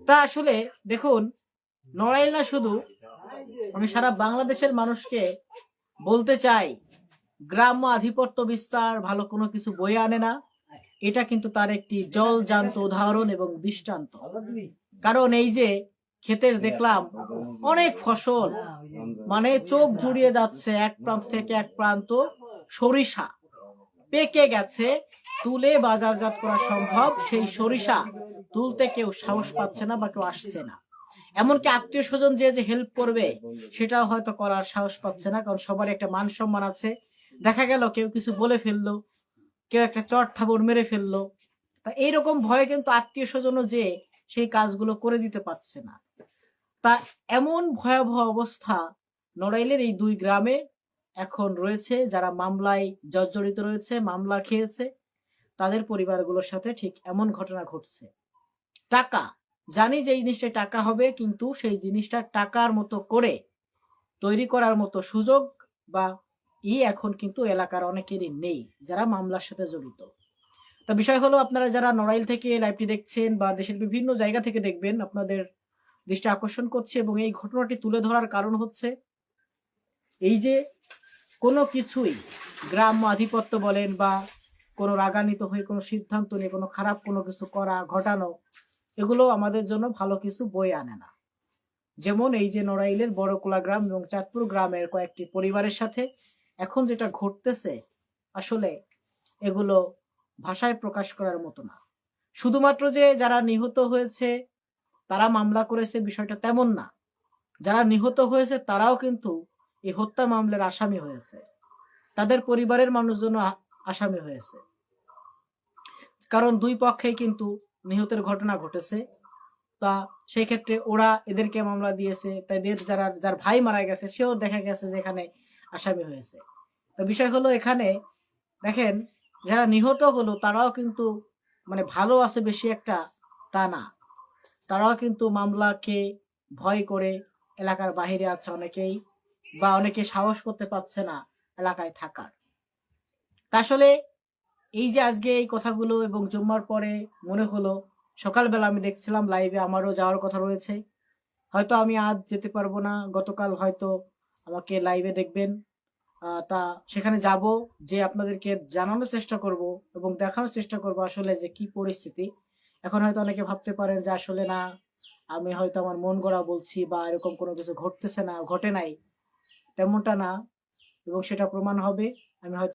তা আসলে দেখুন, নড়াইল না শুধু, আমি সারা বাংলাদেশের মানুষকে বলতে চাই, গ্রাম্য আধিপত্য বিস্তার ভালো কোনো কিছু বয়ে আনে না। এটা কিন্তু তার একটি জলজান্ত উদাহরণ এবং দৃষ্টান্ত। কারণ এই যে ক্ষেতের দেখলাম অনেক ফসল, মানে চোখ জুড়িয়ে যাচ্ছে, এক প্রান্ত থেকে এক প্রান্ত সরিষা পেকে গেছে, তুলে বাজারজাত করা সম্ভব, সেই সরিষা তুলতে কেউ সাহস পাচ্ছে না বা কেউ আসছে না। এমনকি আত্মীয় স্বজন যে যে হেল্প করবে সেটাও হয়তো করার সাহস পাচ্ছে না, কারণ সবার একটা মান সম্মান আছে। দেখা গেল কেউ কিছু বলে ফেললো, কেউ একটা চট থাবড় মেরে ফেললো, তা এইরকম ভয়ে কিন্তু আত্মীয় স্বজনও যে সেই কাজগুলো করে দিতে পারছে না। তা এমন ভয়াবহ অবস্থা নড়াইলের এই দুই গ্রামে এখন রয়েছে। যারা মামলায় জর্জরিত রয়েছে, মামলা খেয়েছে, তাদের পরিবারগুলোর সাথে ঠিক এমন ঘটনা ঘটছে। টাকা, জানি যে এই জিনিসটা টাকা হবে, কিন্তু সেই জিনিসটা টাকার মতো করে তৈরি করার মতো সুযোগ বা এখন কিন্তু এলাকার অনেকেরই নেই, যারা মামলার সাথে জড়িত। তা বিষয় হলো, আপনারা যারা নড়াইল থেকে লাইভটি দেখছেন বা দেশের বিভিন্ন জায়গা থেকে দেখবেন, আপনাদের দৃষ্টি আকর্ষণ করছে এবং এই ঘটনাটি তুলে ধরার কারণ হচ্ছে এই যে কোনো কিছুই, গ্রাম্য আধিপত্য বলেন বা কোনো রাগান্বিত হয়ে কোনো সিদ্ধান্ত নিয়ে কোনো খারাপ কোনো কিছু করা ঘটানো, এগুলো আমাদের জন্য ভালো কিছু বয়ে আনে না। যেমন এই যে নড়াইলের বড়কোলা গ্রাম এবং চাঁদপুর গ্রামের কয়েকটি পরিবারের সাথে এখন যেটা ঘটতেছে, আসলে এগুলো ভাষায় প্রকাশ করার মতো না। শুধুমাত্র যে যারা নিহত হয়েছে তারা মামলা করেছে বিষয়টা তেমন না, যারা নিহত হয়েছে তারাও কিন্তু এই হত্যা মামলার আসামি হয়েছে, তাদের পরিবারের মানুষজন আসামি হয়েছে। কারণ দুই পক্ষেই কিন্তু নিহতের ঘটনা ঘটেছে। তা সেই ক্ষেত্রে ওরা এদেরকে মামলা দিয়েছে, তাদের যার ভাই মারা গেছে সেও দেখা গেছে যে এখানে আসামি হয়েছে। তো বিষয় হলো, এখানে দেখেন যারা নিহত হলো তারাও কিন্তু মানে ভালো আছে বেশি একটা তা না, তারাও কিন্তু মামলাকে ভয় করে এলাকার বাহিরে আছে অনেকেই, বা অনেকে সাহস করতে পারছে না এলাকায় থাকার। তা আসলে এই যে আজকে এই কথাগুলো এবং জুম্মার পরে মনে হলো, সকালবেলা আমি দেখছিলাম লাইভে আমারও যাওয়ার কথা রয়েছে, হয়তো আমি আজ যেতে পারবো না, গতকাল হয়তো আমাকে লাইভে দেখবেন। তা সেখানে যাব, যে আপনাদেরকে জানানোর চেষ্টা করব এবং দেখানোর চেষ্টা করব আসলে যে কি পরিস্থিতি। এখন হয়তো অনেকে ভাবতে পারেন যে আসলে না, আমি হয়তো আমার মন গড়া বলছি বা এরকম কোনো কিছু ঘটতেছে না, ঘটে নাই, তেমনটা না, এবং সেটা প্রমাণ হবে। আমি হয়তো